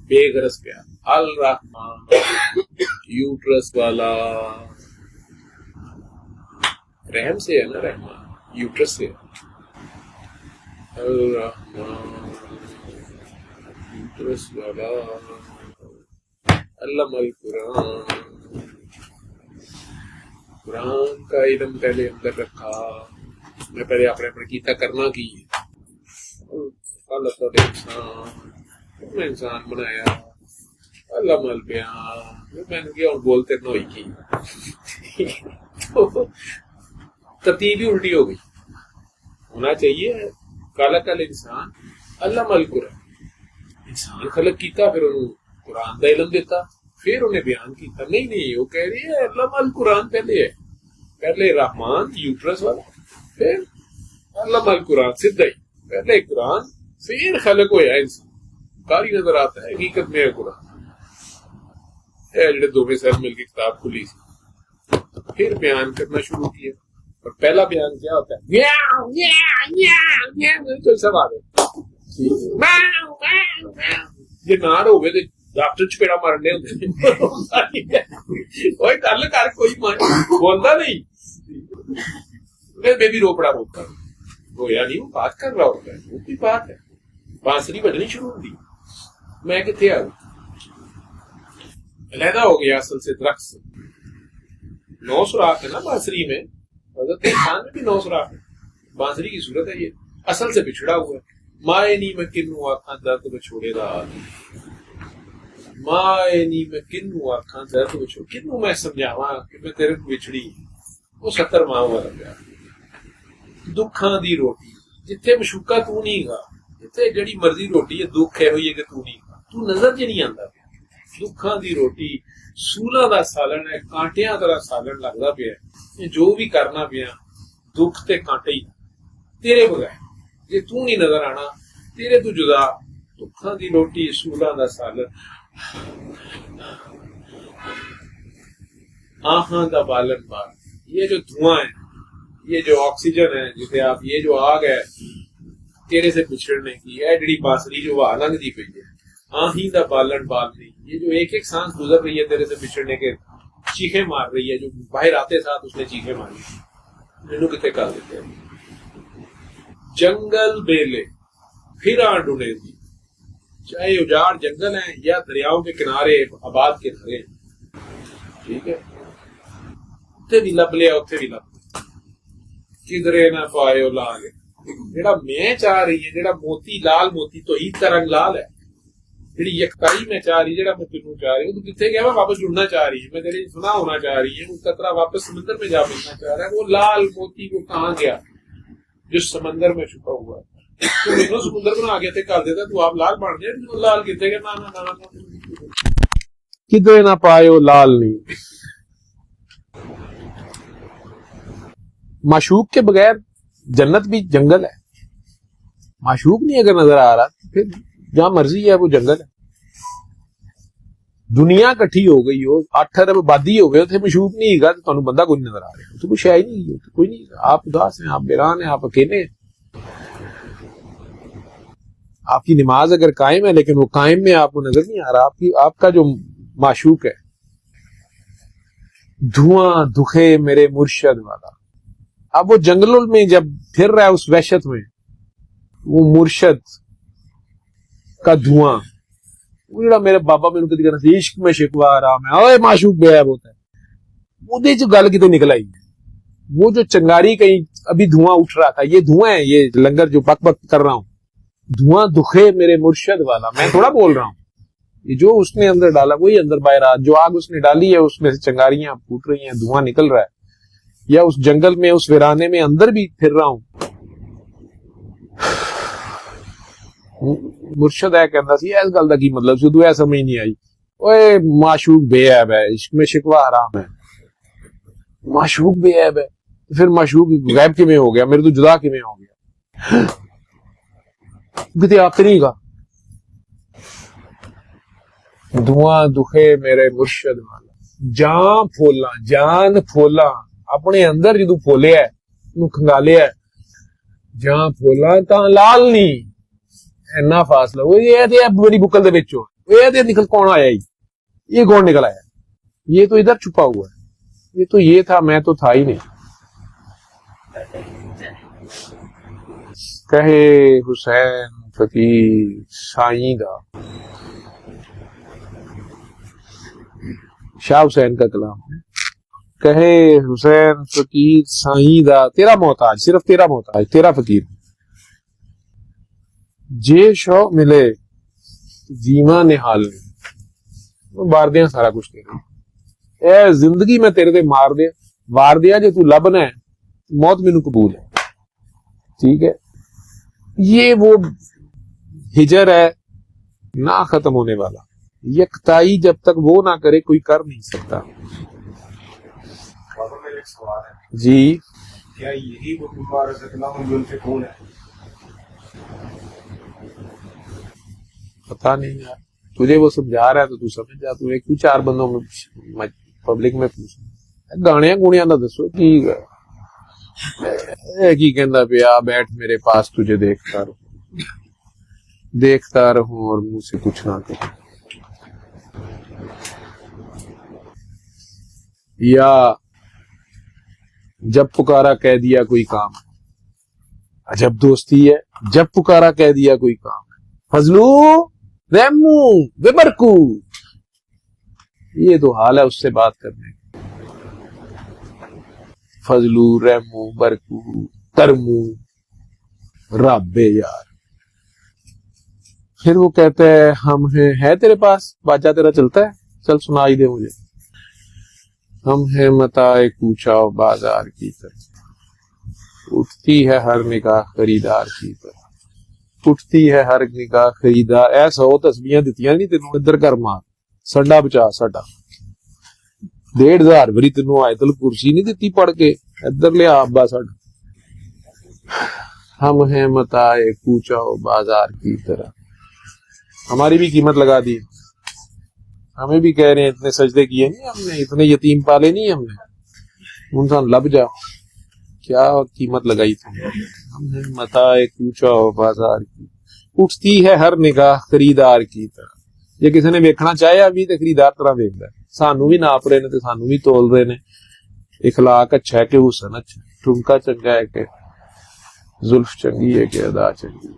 बेगरज प्यार। अल रहमान यूट्रस वाला, रहम से है ना, रहमान यूट्रस से है। अल रहमान यूट्रस वाला, अल्लामल कुरान, कुरान का इल्म पहले अंदर रखा। मैं पहले अपने कीता करना की अल्लाह तो इंसान इंसान बनाया, अल्लामल बयान मैंने किया और बोलते न हुई की तो तरतीब ही उल्टी हो गई। होना चाहिए काला काल इंसान अल्लामल कुरान, इंसान खलक कीता, फिर उन्होंने कुरान का इल्म दिता, फिर उन्हें बयान किया। नहीं वो कह रही है अल्लामल कुरान पहले है, पहले रहमान यूट्रस वाला, फिर अल्लामल कुरान, सीधा ही पहले कुरान फिर खलक होया इंसान। कारी नजर आता है, हकीकत में है कुरान है जो दोवें सर मिलकर किताब खुली सी, फिर बयान करना शुरू किया। और पहला बयान क्या होता है, तो सब आ गए जे ना हो गए डॉक्टर चपेड़ा मारने होंगे गल कर कोई बोलता नहीं, बेबी रोपड़ा रोकता रोया नहीं, वो बात कर रहा होता है, वो कोई बात है। बांसुरी बजनी शुरू होती, मैं कितने आ गई, अलहदा हो गया असल से दरख्त से। 9 सुराख है ना बांसुरी में, हज़रत इंसान में भी 9 सुराख है। बांसुरी की सूरत है ये, असल से बिछड़ा हुआ है। माए नी में किन्नू आखा दर्द बछोड़े दा, माए नी में किन्नू आखा दर्द बछोड़े, किन्नू मैं समझावा कि मैं तेरे को बिछड़ी, वो 70 माह वाला प्यार। दुखां दी रोटी जिथे मशूका तू नहीं गा, जिथे जड़ी मर्जी रोटी है दुख है हुई है कि तू नहीं गा, तू नजर च नहीं आंदा। दुखां दी रोटी सूला दा सालन है, कांटियां दा सालन लगदा पिया, ये जो भी करना पिया दुख ते कांटे ही तेरे बगैर, जे तू नहीं नजर आना तेरे तू जुदा। दुखां दी रोटी सूला दा सालन, आहां दा बालन बार, ये जो धुआं है, ये जो ऑक्सीजन है जिसे आप, ये जो आग है तेरे से बिछड़ने की है, जड़ी बांसुरी जो वहां लंघदी पई है, आही दा बालन बाल नहीं, ये जो एक एक सांस गुजर रही है तेरे से बिछड़ने के, चीखे मार रही है, जो बाहर आते साथ उसने चीखे मारी, मैनू कितने कर देते हैं। जंगल बेले फिर ढूंढे थी, चाहे उजाड़ जंगल है या दरियाओं के किनारे आबाद किनारे हैं, ठीक है, उत्थे भी लभ लिया, उत्थे भी लभ किधरे ना पायो लाल, जेड़ा मैं चाह रही है, जेड़ा मोती लाल मोती तो ही रंग लाल है, जेड़ी यकताई मैं चाह रही, जेड़ा मैं तेनू चाह रही हूँ, तो कितने गया, मैं वापस जुड़ना चाह रही है, मैं तेरी सुना होना चाह रही है, वो कतरा वापस समंदर में जा मिलना चाह रहा है, वो लाल मोती वो कहाँ गया जो समंदर में छुपा हुआ है। तो मैनू समुद्र बना के कर देता, तू आप लाल बन जाए, लाल कितने गया, ना ना ना किधरे ना पायो लाल नहीं। माशूक के बगैर जन्नत भी जंगल है, माशूक नहीं अगर नजर आ रहा तो फिर जहां मर्जी है वो जंगल है। दुनिया इकट्ठी हो गई हो, 8 अरब आबादी हो गए, उसे मशूक नहीं है तो तुहानू बंदा कोई नजर आ रहा, तो कुछ है ही नहीं, कोई नहीं, आप उदास हैं, आप बेरान हैं, आप अकेले हैं। आपकी नमाज अगर कायम है लेकिन वो कायम में आपको नजर नहीं आ रहा, आपका जो माशूक है। धुआं दुखे मेरे मुर्शद वाला, अब वो जंगलों में जब फिर रहा है उस वहशत में, वो मुर्शद का धुआं, वो जड़ा मेरे बाबा मैनू कदी कहना इश्क में शिकवा आराम है, ओए माशूक बेअब होता है, ਉਹਦੇ ਚ गल किते निकल आई। वो जो चंगारी कहीं अभी धुआं उठ रहा था, ये धुआं है, ये लंगर जो बक बक कर रहा हूं, धुआं दुखे मेरे मुर्शद वाला, मैं थोड़ा बोल रहा हूं, ये जो उसने अंदर डाला वही अंदर बाहर आ, जो आग उसने डाली है उसमें से चिंगारियां फूट रही हैं, धुआं निकल रहा है, या उस जंगल में उस वीराने में अंदर भी फिर रहा हूं। मुर्शद है कहता सी इस गल दा की मतलब सी, उदों समझ नहीं आई, ओए माशूक बेअब है, इश्क में शिकवा हराम है, माशूक बेअब है, तो फिर माशूक गैब किवें हो गया, मेरे तो जुदा किवें हो गया, किते आप नहीं का धुआं दुखे मेरे मुर्शद वाला, जान फोला अपने अंदर जदों फोलिया खंगालिया, जान फोला तां लाल नहीं, इन्ना फासला वो ये बड़ी बुकल दे विच ये निकल कौन आया, ये कौन निकल आया, ये तो इधर छुपा हुआ है, ये तो ये था, मैं तो था ही नहीं। कहे हुसैन फकीर साईं दा, शाह हुसैन का कलाम है। कहे हुसैन फकीर साईं दा, तेरा मोहताज, सिर्फ तेरा मोहताज, तेरा फकीर, जे शौक मिले जीवा निहाल बार दिया सारा कुछ तेरा, ए जिंदगी में तेरे ते मार दिया वार दिया, जे तू लभना है मौत मैनू कबूल है। ठीक है, ये वो हिजर है ना खत्म होने वाला, यकताई जब तक वो ना करे कोई कर नहीं सकता। मेरे एक सवाल है जी, क्या यही वो जुल्फ़िकून है? पता नहीं यार, तुझे वो समझा रहा है तो तू समझ जा, तू एक 4 बंदों में पब्लिक में पूछ गाणिया गुणिया का दसो की कहता पिया, बैठ मेरे पास तुझे देखता रहूं और मुंह से कुछ ना कहूं, या जब पुकारा कह दिया कोई काम, अजब दोस्ती है, जब पुकारा कह दिया कोई काम, फजलू रेमू बेबरकू, ये तो हाल है उससे बात करने। फजलू रेमू बरकू तरमू राबे यार, फिर वो कहते हैं हम है तेरे पास बाजा तेरा चलता है, चल सुनाई दे मुझे। हम है मताए कूचा बाजार की तरफ, उठती है हर निगाह खरीदार की तरफ, उठती है हर निगाह खरीदार। ऐसा हो तस्बीहां दित्तियां नहीं तेनों, इधर कर मार सड्डा बचा साडा, 1,500 वारी तेनों आयतल कुर्सी नहीं दित्ती पढ़ के, इधर लिया अब्बा साडा। हम है मताए कूचा बाजार की तरह, हमारी भी कीमत लगा दी, हमें भी कह रहे हैं इतने सजदे किए नहीं हमने, इतने यतीम पाले नहीं हमने, उनसा लब जा, क्या कीमत लगाई थी। हमने मताए कूचा बाजार की, उठती है हर निगाह खरीदार की तरह, जे किसी ने वेखना चाहे अभी तो खरीदार तरह वेखदा है, सानू भी नाप रहे ने ते सानू भी तोल रहे ने, इखलाक अच्छा है कि हुसन अच्छा, ठुमका चंगा है कि जुल्फ चंगी है कि अदा चंगी है।